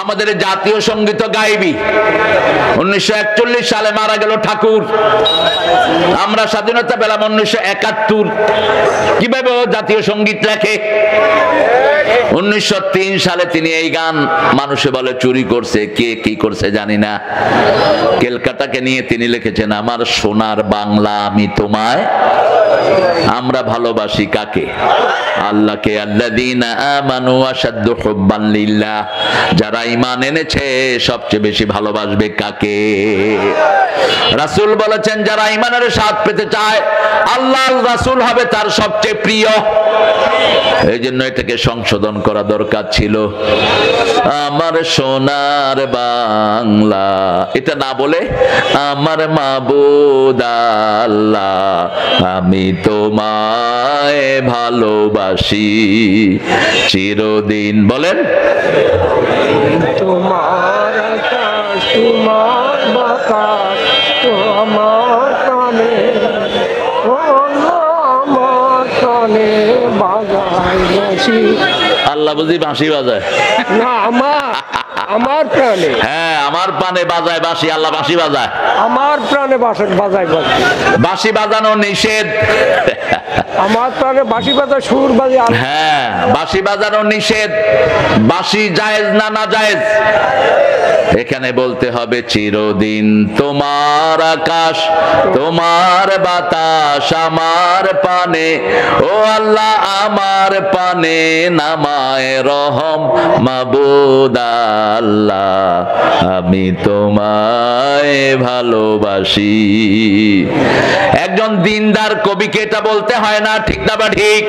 আমাদের জাতীয় সঙ্গীত গাইবি। 1941 সালে মারা গেল ঠাকুর, আমরা স্বাধীনতা পেলাম 1971। কিভাবে জাতীয় সঙ্গীত লেখে? 1903 সালে তিনি এই গান, মানুষে বলে চুরি করছে, কে কি করছে জানি না, ক্যালকাটাকে নিয়ে তিনি লিখেছেন, আমার সোনার বাংলা আমি তোমায়, আমরা ভালোবাসি কাকে? আল্লাহকে। আল্লাযীনা আমানু আশাদ্দু হুব্বান লিল্লাহ, যারা ঈমান এনেছে সবচেয়ে বেশি ভালোবাসবে কাকে? রাসূল বলেছেন, যারা ঈমানের স্বাদ পেতে চায় আল্লাহর রাসূল হবে তার সবচেয়ে প্রিয়। এই জন্য এটাকে সংশোধন করা দরকার ছিল। আমার সোনার বাংলা, এটা না বলে আমার মাবুদ আল্লাহ আমি তোমায় ভালোবাসি চিরদিন। বলেন, তোমার আকাশ তোমার বাতাস আমার প্রাণে, ও আল্লাহ আমার প্রাণে বাজায় বাঁশি। আল্লাহ বুঝি বাঁশি বাজায় না, আমার প্রাণে। হ্যাঁ, আমার প্রাণে বাজায় বাঁশি, আল্লাহ বাঁশি বাজায়। আমার প্রাণে বাজায় বাঁশি। বাঁশি বাজানো নিষেধ। আমার প্রাণে বাঁশি বাজায়, সুর বাজে। হ্যাঁ, বাঁশি বাজানো নিষেধ। বাঁশি জায়েজ না না জায়েজ? এখানে বলতে হবে, চিরদিন তোমার আকাশ তোমার বাতাস আমার পানে, ও আল্লাহ আমার পানে নামায় রহম মাবুদ আল্লাহ আমি তোমায় ভালোবাসি। একজন দিনদার কবিকে এটা বলতে হয় না, ঠিক না বা ঠিক?